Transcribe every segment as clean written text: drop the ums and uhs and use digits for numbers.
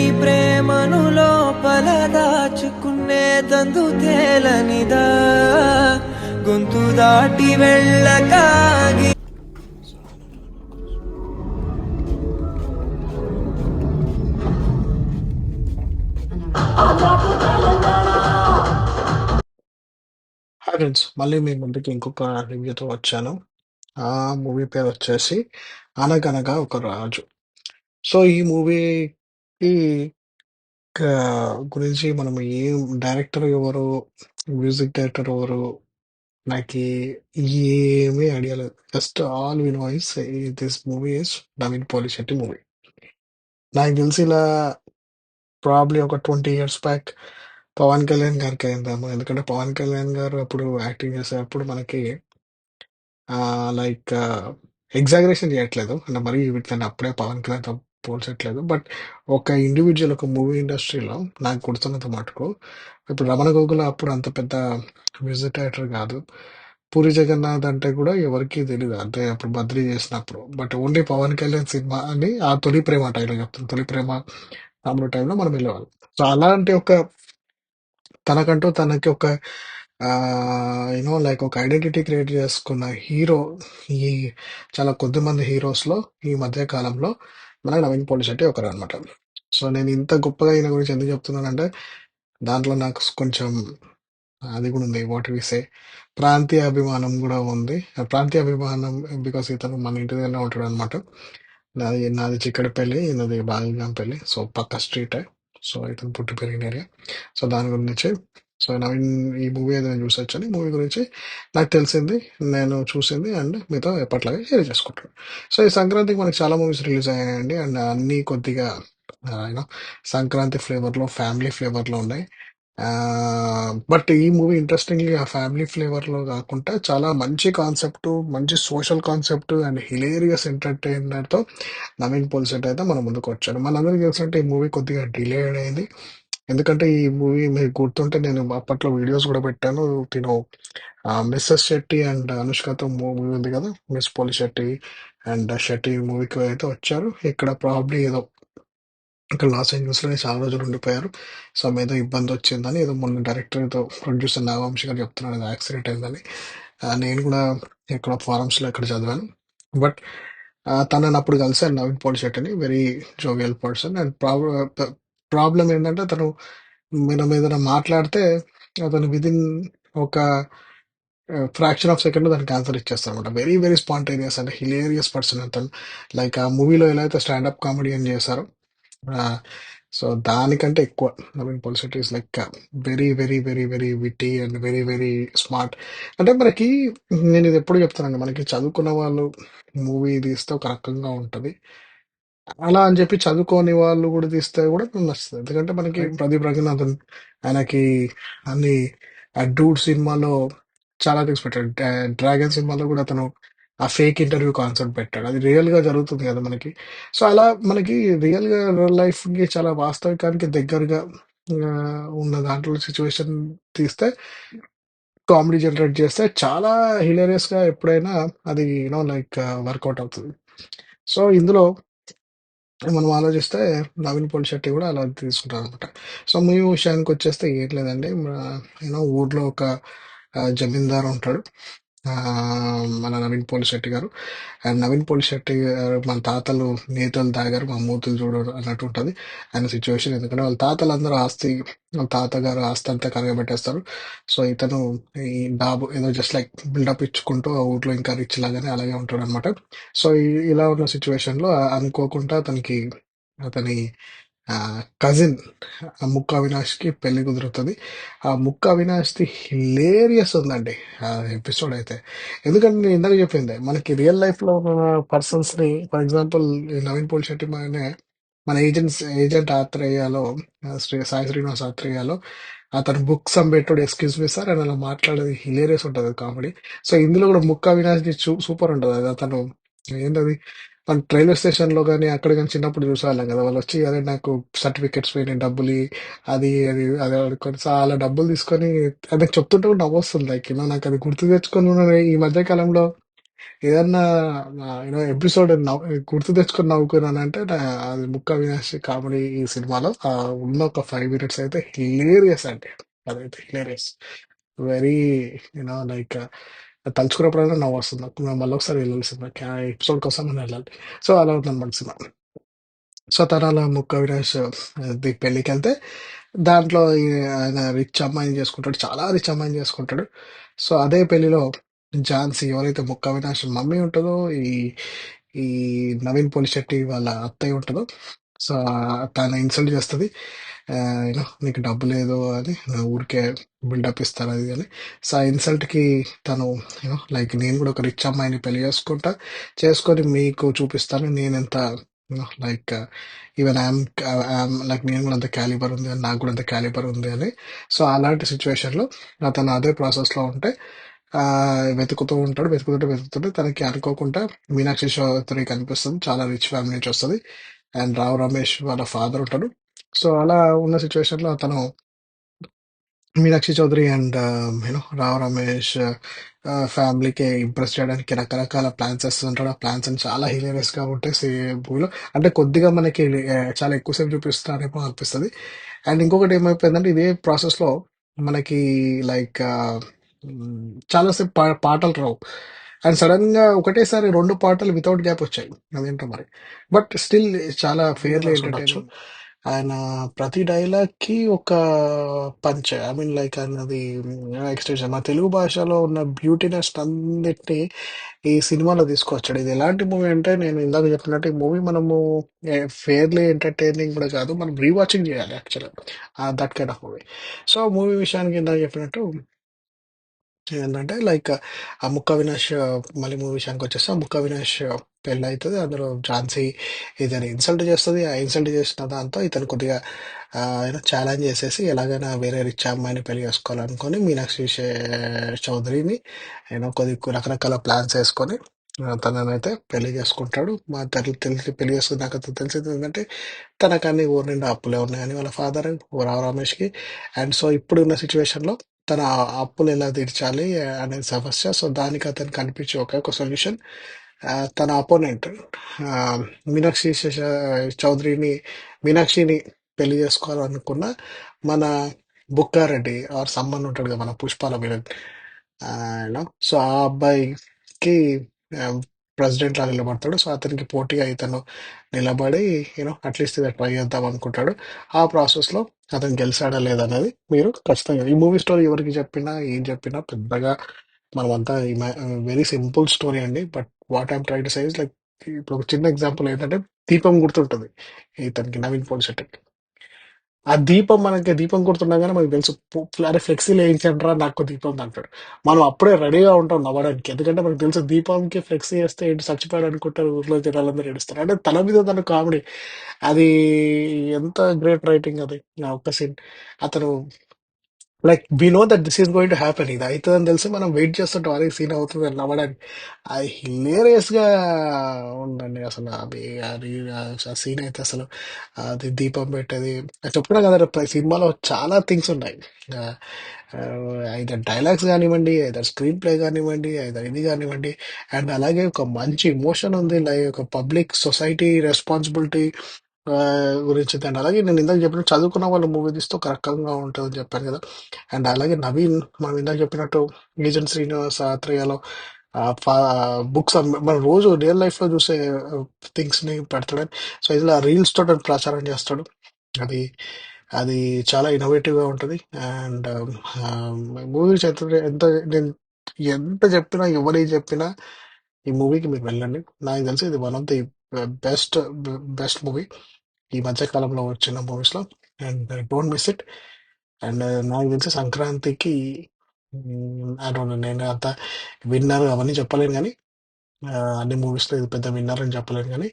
తెలియని ప్రేమను లోపల దాచుకునే తందు తేలనిదా గొంతు దాటి వెళ్ళకాగి. హాయ్ ఫ్రెండ్స్, మళ్ళీ మీ ముందుకి ఇంకొక రివ్యూతో వచ్చాను. ఆ మూవీ పేరు వచ్చేసి 'అనగనగా ఒక రాజు'. సో, ఈ మూవీకి గురించి మనం ఏం డైరెక్టర్ ఎవరు, మ్యూజిక్ డైరెక్టర్ ఎవరు, నాకీ ఏమీ ఐడియా లేదు. Just all we know is this movie is Naveen Polishetty movie. నాకు తెలిసి ఇలా ప్రాబబ్లీ ఒక 20 ఇయర్స్ బ్యాక్ పవన్ కళ్యాణ్ గారికి అయిందేమో. ఎందుకంటే పవన్ కళ్యాణ్ గారు అప్పుడు యాక్టింగ్ చేసేటప్పుడు మనకి లైక్ ఎగ్జాగరేషన్ చేయట్లేదు. అంటే మరీ వీటిని అప్పుడే పవన్ కళ్యాణ్‌తో పోల్చట్లేదు. బట్ ఒక ఇండివిడ్యువల్ ఒక మూవీ ఇండస్ట్రీలో నాకు గుర్తున్నంత మటుకు ఇప్పుడు 'రమణ గోగుల' అప్పుడు అంత పెద్ద మ్యూజిక్ డైరెక్టర్ కాదు. 'పూరి జగన్నాథ్' అంటే కూడా ఎవరికీ తెలీదు. అంటే అప్పుడు 'బద్రీ' చేసినప్పుడు. But only Pawan Kalyan cinema అని ఆ 'తొలి ప్రేమ' టైంలో చెప్తున్నా. 'తొలి ప్రేమ' తమ్ముడు టైంలో మనం వెళ్ళేవాళ్ళం. సో, అలాంటి ఒక తనకంటూ తనకి ఒక లైక్ ఒక ఐడెంటిటీ క్రియేట్ చేసుకున్న హీరో ఈ చాలా కొద్దిమంది హీరోస్‌లో ఈ మధ్య కాలంలో మన 'నవీన్ పోలిశెట్టి' ఒకరనమాట. సో, నేను ఇంత గొప్పగా ఈయన గురించి ఎందుకు చెప్తున్నానంటే, దాంట్లో నాకు కొంచెం అది కూడా ఉంది. వాట్ వి సే ప్రాంతీయ అభిమానం కూడా ఉంది. ఆ ప్రాంతీయ అభిమానం బికాస్ ఇతను మన ఇంటి దగ్గరనే ఉంటాడనమాట. నాది చిక్కడపల్లి, ఈయనది బాగంపల్లి. సో, పక్క స్ట్రీటే. సో, ఇతను పుట్టి పెరిగిన ఏరియా. సో, దాని గురించి నవీన్ ఈ మూవీ ఏదైనా చూసొచ్చని మూవీ గురించి నాకు తెలిసింది. నేను చూసింది అండ్ మీతో ఎప్పటిలాగే షేర్ చేసుకుంటాను. సో, ఈ సంక్రాంతికి మనకి చాలా మూవీస్ రిలీజ్ అయ్యాయండి. అండ్ అన్నీ కొద్దిగా యూనో సంక్రాంతి ఫ్లేవర్‌లో, ఫ్యామిలీ ఫ్లేవర్‌లో ఉన్నాయి. బట్ ఈ మూవీ ఇంట్రెస్టింగ్‌లీ ఆ ఫ్యామిలీ ఫ్లేవర్‌లో గాకుండా చాలా మంచి కాన్సెప్ట్, మంచి సోషల్ కాన్సెప్ట్ అండ్ హిలేరియస్ ఎంటర్‌టైనర్‌తో నవీన్ పోలిశెట్టి అయితే మన ముందుకొచ్చాడు. మనందరికీ తెలిసినట్టే ఈ మూవీ కొద్దిగా డిలేడ్ అయింది. ఎందుకంటే ఈ మూవీ మీకు గుర్తుంటే నేను అప్పట్లో వీడియోస్ గూడా పెట్టాను. తిను 'మిసెస్ శెట్టి' అండ్ అనుష్కతో మూవీ ఉంది గదా! 'మిస్ పోలిశెట్టి' అండ్ 'శెట్టి' మూవీకి అయితే వచ్చారు. ఇక్కడ ప్రాబబ్లీ ఏదో ఇక్కడ లాస్ ఏంజల్స్‌లోనే చాలా రోజులు ఉండిపోయారు. సమ్ ఏదో ఇబ్బందొచ్చిందని ఏదో మొన్న డైరెక్టర్ ఏదో ప్రొడ్యూసర్ నాగవంశి గారు చెప్తున్నాడు ఏదో యాక్సిడెంట్ అయిందని. నేను కూడా ఎక్కడో ఫారమ్స్‌లో ఎక్కడో చదివాను. బట్ తనని అప్పుడు కలిసాను నవీన్ పోలిశెట్టిని. Very jovial person and problem ఏంటంటే తను మనం ఏదైనా మాట్లాడితే అతను వితిన్ ఒక ఫ్రాక్షన్ ఆఫ్ సెకండ్‌లో దానికి ఆన్సర్ ఇచ్చేస్తాడనమాట. Very very spontaneous and hilarious person అతను. లైక్ ఆ మూవీలో ఎలా అయితే స్టాండప్ కామెడియన్ చేశారో ఆ! సో, దానికంటే ఎక్కువ 'Naveen Polishetty' is like very, very, very, very witty and very, very smart. అంటే మనకి నేనిది ఎప్పుడు చెప్తానండి. మనకి చదువుకున్న వాళ్ళు మూవీ తీస్తే ఒక రకంగా ఉంటది. అలా అని చెప్పి చదువుకోని వాళ్ళు కూడా తీస్తే కూడా నచ్చుతది. ఎందుకంటే మనకి 'ప్రదీప్ రంగనాథన్' ఆయనకి అన్ని 'డూడ్' సినిమాలో చాలా థింగ్స్ పెట్టాడు. 'డ్రాగన్' సినిమాలో కూడా అతను ఆ ఫేక్ ఇంటర్వ్యూ కాన్సెప్ట్ పెట్టాడు. అది రియల్‌గా జరుగుతుంది కదా మనకి. సో, అలా మనకి రియల్‌గా రియల్ లైఫ్‌కి చాలా వాస్తవికానికి దగ్గరగా ఉన్న దాంట్లో సిట్యుయేషన్ తీస్తే కామెడీ జనరేట్ చేస్తే చాలా హిలేరియస్‌గా ఎప్పుడైనా అది లైక్ వర్కౌట్ అవుతది. సో, ఇందులో మనం ఆలోచిస్తే 'నవీన్ పోలిశెట్టి' గూడా అలా తీసుకుంటారనమాట. సో, మూవీ విషయానికొచ్చేస్తే ఏం లేదండి. ఊర్లో ఒక జమీందారు ఉంటాడు. మన 'నవీన్ పోలిశెట్టి' గారు. అండ్ 'నవీన్ పోలిశెట్టి' గారు మన తాతలు నేతలు తాగారు, మా మూతులు చూడరు అన్నట్టు ఉంటది ఆయన సిట్యుయేషన్. ఎందుకంటే వాళ్ళ తాతలందరూ వాళ్ళ తాతగారు ఆస్తి అంతా కరగబెట్టేస్తారు. సో, ఇతను ఈ డాబు ఏదో జస్ట్ లైక్ బిల్డప్ ఇచ్చుకుంటూ ఆ ఊర్లో ఇంకా రిచ్ లాగానే అలాగే ఉంటాడనమాట. సో, ఇలా ఉన్న సిట్యుయేషన్‌లో అనుకోకుండా అతని కజిన్ 'ముక్క అవినాష్‌కి' పెళ్లి కుదురుతది. ఆ 'ముక్క అవినాష్‌ది' హిలేరియస్ ఉందండి ఆ ఎపిసోడ్ అయితే. ఎందుకంటే నేను ఇందాక చెప్పిందే మనకి రియల్ లైఫ్‌లో ఉన్న పర్సన్స్‌ని ఫర్ ఎగ్జాంపుల్ ఈ 'నవీన్ పోలిశెట్టి' మన ఏజెంట్ ఆత్రేయలో సాయి శ్రీనివాస్ ఆత్రేయలో అతను బుక్స్ అమ్మేటోడు ఎక్స్‌క్యూజ్ మీ సార్ అని అలా మాట్లాడేది హిలేరియస్ ఉంటది కామెడీ. సో, ఇందులో కూడా 'ముక్క అవినాష్‌ది' సూపర్ ఉంటది. అది అతను ఏంటది మన రైల్వే స్టేషన్‌లో గాని, అక్కడ గాని చిన్నప్పుడు చూసేవాళ్ళం కదా! వాళ్ళొచ్చి "అరే! నాకు సర్టిఫికేట్స్ పోయినాయి డబ్బులియి" అది అడుక్కొని చాలా డబ్బులు తీసుకొని ఆయనకు చెప్తుంటే కూడా నవ్వొస్తుంది. లైక్ నాకది గుర్తు తెచ్చుకొని కూడా ఈ మధ్య కాలంలో ఏదన్నా ఎపిసోడ్ గుర్తు తెచ్చుకొని నవ్వుకున్నానంటే అది ముక్క అవినాష్ కామెడీ ఈ సినిమాలో ఉన్న ఒక 5 మినిట్స్ అయితే హిలేరియస్ అండి. అదైతే హిలేరియస్, వెరీ లైక్ తలుచుకున్నప్పుడైనా నవ్వు వస్తుంది నాకు. మళ్ళీ ఒకసారి వెళ్ళాలి సినిమాకి, ఆ ఎపిసోడ్ కోసం నేను వెళ్ళాలి. సో అలా ఉందన్నమాట సినిమా. సో తను అలా ముక్క అవినాష్ ది పెళ్ళికి వెళ్తే దాంట్లో ఆయన రిచ్ అమ్మాయిని చేసుకుంటాడు, చాలా రిచ్ అమ్మాయిని చేసుకుంటాడు. సో అదే పెళ్లిలో ఝాన్సీ ఎవరైతే ముక్క అవినాష్ మమ్మీ ఉంటుందో, ఈ ఈ నవీన్ పోలిశెట్టి వాళ్ళ అత్తయ్య ఉంటుందో, సో తను ఇన్సల్ట్ చేస్తుంది. నీకు డబ్బు లేదు అని, నా ఊరికే బిల్డప్ ఇస్తారు అది అని. సో ఆ ఇన్సల్ట్కి తను లైక్ నేను కూడా ఒక రిచ్ అమ్మాయిని పెళ్లి చేసుకొని మీకు చూపిస్తాను నేను ఎంత లైక్ ఈవెన్ ఐఎమ్ లైక్ నేను కూడా అంత క్యాలిబర్ ఉంది అని, నాకు కూడా అంత క్యాలిబర్ ఉంది అని. సో అలాంటి సిచ్యువేషన్లో అతను అదే ప్రాసెస్లో ఉంటే ఆ వెతుకుతూ ఉంటాడు. వెతుకుతుంటే తనకి అనుకోకుండా మీనాక్షి చౌదరి కనిపిస్తుంది, చాలా రిచ్ ఫ్యామిలీ నుంచి వస్తుంది. అండ్ రావు రమేష్ వాళ్ళ ఫాదర్ ఉంటాడు. సో అలా ఉన్న సిచ్యువేషన్లో అతను మీనాక్షి చౌదరి అండ్ రావు రమేష్ ఫ్యామిలీకి ఇంప్రెస్ చేయడానికి రకరకాల ప్లాన్స్ చేస్తుంటాడు. ఆ ప్లాన్స్ అని చాలా హిలేరియస్ గా ఉంటాయి మూవీలో. అంటే కొద్దిగా మనకి చాలా ఎక్కువసేపు చూపిస్తారేమో అనిపిస్తుంది. అండ్ ఇంకొకటి ఏమైపోయిందంటే ఇదే ప్రాసెస్ లో మనకి లైక్ చాలాసేపు పాటలు రావు. అండ్ సడన్ గా ఒకటేసారి 2 పాటలు వితౌట్ గ్యాప్ వచ్చాయి. అదేంటో మరి. బట్ స్టిల్ చాలా ఫెయిర్లీ ఎంటర్టైనింగ్. ఆయన ప్రతి డైలాగ్ కి ఒక పంచ్, ఐ మీన్ లైక్ అన్నది ఎక్స్టెన్షన్. మా తెలుగు భాషలో ఉన్న బ్యూటీనెస్ అన్నిటిని ఈ సినిమాలో తీసుకొచ్చాడు. ఇది ఎలాంటి మూవీ అంటే నేను ఇందాక చెప్పినట్టు ఈ మూవీ మనము ఫెయిర్లీ ఎంటర్టైనింగ్ కూడా కాదు, మనం రీవాచింగ్ చేయాలి యాక్చువల్గా, that kind of movie. So movie విషయానికి ఇందాక చెప్పినట్టు ఏంటంటే లైక్ ఆ ముక్క అవినాష్ మళ్ళీ మూవీ విషయానికి వచ్చేస్తే, ఆ ముక్క అవినాష్ పెళ్ళి అవుతుంది. అందులో ఝాన్సీ ఇతను ఇన్సల్ట్ చేస్తుంది. ఆ ఇన్సల్ట్ చేసిన దాంతో ఇతను కొద్దిగా ఛాలెంజ్ చేసేసి ఎలాగైనా వేరే రిచ్ అమ్మాయిని పెళ్లి చేసుకోవాలనుకొని మీనాక్షి చౌదరిని కొద్ది రకరకాల ప్లాన్స్ వేసుకొని తననైతే పెళ్లి చేసుకుంటాడు. మా తెలిసి పెళ్లి చేసుకున్నాక తెలిసింది ఏంటంటే తనకు అన్ని ఊరి నిండా అప్పులే ఉన్నాయని వాళ్ళ ఫాదర్ రావు రమేష్కి. అండ్ సో ఇప్పుడున్న సిచ్యువేషన్లో తన ఆ అప్పులు ఎలా తీర్చాలి అనేది సమస్య. సో దానికి అతను కనిపించే ఒక సొల్యూషన్, తన అపోనెంట్ మీనాక్షి చౌదరిని మీనాక్షిని పెళ్లి చేసుకోవాలనుకున్న మన బుక్కారెడ్డి ఆర్ సమ్మన్ ఉంటాడు కదా, మన పుష్పాల విలన్. సో ఆ అబ్బాయికి ప్రెసిడెంట్ లా నిలబడతాడు. సో అతనికి పోటీగా ఇతను నిలబడి అట్లీస్ట్ ఇది ట్రై చేద్దాం అనుకుంటాడు. ఆ ప్రాసెస్ లో అతను గెలిచాడా లేదన్నది మీరు ఖచ్చితంగా ఈ మూవీ స్టోరీ ఎవరికి చెప్పినా ఏం చెప్పినా పెద్దగా మనమంతా వెరీ సింపుల్ స్టోరీ అండి. But what I'm try to size like, ఇప్పుడు ఒక చిన్న ఎగ్జాంపుల్ ఏంటంటే దీపం గుర్తుంటుంది ఇతనికి, నవీన్ పోలిశెట్టికి. ఆ దీపం మనకి దీపం గుర్తుండగానే మనకు తెలుసు, అరే ఫ్లెక్సీలు వేయించండిరా నాకు దీపం అంటాడు. మనం అప్పుడే రెడీగా ఉంటాం నవ్వడానికి, ఎందుకంటే మనకు తెలుసు దీపంకి ఫ్లెక్సీ వేస్తే ఏంటి చచ్చిపోయాడు అనుకుంటారు, ఊర్లో జనాలందరూ ఏడుస్తారు. అంటే తల మీద తన కామెడీ, అది ఎంత గ్రేట్ రైటింగ్ అది. ఆ ఒక్క సీన్ అతను like we know that this is going to happen, ఇది అవుతుందని తెలిసి మనం వెయిట్ చేస్తుంటాం, అదే సీన్ అవుతుంది అని నవ్వడానికి. అది హిలేరియస్ గా ఉందండి అసలు. అది అది ఆ సీన్ అయితే అసలు, అది దీపం పెట్టేది చెప్తున్నా కదా, సినిమాలో చాలా థింగ్స్ ఉన్నాయి. ఐదర్ డైలాగ్స్ కానివ్వండి, ఐదర్ స్క్రీన్ ప్లే కానివ్వండి, ఐదర్ ఇది కానివ్వండి. అండ్ అలాగే ఒక మంచి ఇమోషన్ ఉంది, లైక్ ఒక పబ్లిక్ సొసైటీ రెస్పాన్సిబిలిటీ గురించి. అండ్ అలాగే నేను ఇందాక చెప్పిన చదువుకున్న వాళ్ళు మూవీ తీస్తే ఒక రకంగా ఉంటుందని చెప్పాను కదా. అండ్ అలాగే నవీన్, మనం ఇందాక చెప్పినట్టు ఏజెంట్ శ్రీనివాస్ ఆత్రేయలో బుక్స్ మన రోజు రియల్ లైఫ్ లో చూసే థింగ్స్ ని పెడతాడు. సో ఇలా రీల్స్ తోటి ప్రచారం చేస్తాడు. అది అది చాలా ఇన్నోవేటివ్ గా ఉంటది. అండ్ మూవీస్ ఎంత నేను ఎంత చెప్పినా ఎవరికి చెప్పినా ఈ మూవీకి మీరు వెళ్ళండి. నాకు తెలిసి ఇది one of the best best movie ఈ మధ్య కాలంలో వచ్చిన మూవీస్ లో. And don't miss it. And నాకు తెలిసి సంక్రాంతికి నేను అంత విన్నర్ అవన్నీ చెప్పలేను కానీ, అన్ని మూవీస్ లో ఇది పెద్ద విన్నర్ అని చెప్పలేను కానీ,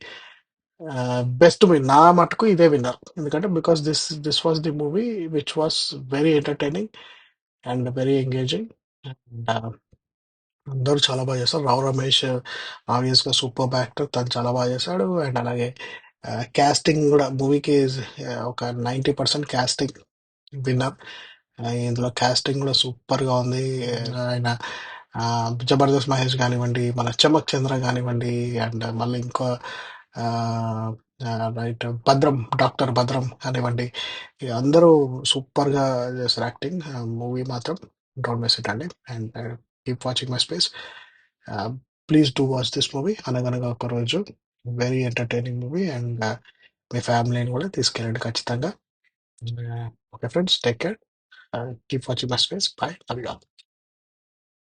బెస్ట్ మూవీ నా మటుకు ఇదే విన్నర్. ఎందుకంటే because this was the movie which was very entertaining and very engaging. And అందరూ చాలా బాగా చేస్తారు. రావు రమేష్ ఆబ్వియస్ గా సూపర్ యాక్టర్, తను చాలా బాగా చేశాడు. అండ్ అలాగే కాస్టింగ్ కూడా మూవీకి ఒక 90% కాస్టింగ్ విన్నర్. ఇందులో కాస్టింగ్ కూడా సూపర్ గా ఉంది. ఆయన జబర్దస్త్ మహేష్ కానివ్వండి, మన చమక్ చంద్ర కానివ్వండి, అండ్ మళ్ళీ ఇంకో రైట్ భద్రం, డాక్టర్ భద్రం కానివ్వండి, ఇక అందరూ సూపర్గా చేస్తారు యాక్టింగ్. మూవీ మాత్రం డోంట్ మిస్ ఇట్ అండి. And keep watching my space. Please do watch this movie, Anaganaga Oka Roju. Very entertaining movie. And మీ ఫ్యామిలీని కూడా తీసుకెళ్ళండి ఖచ్చితంగా. Okay friends, take care. Keep watching my space. Bye. Love you all.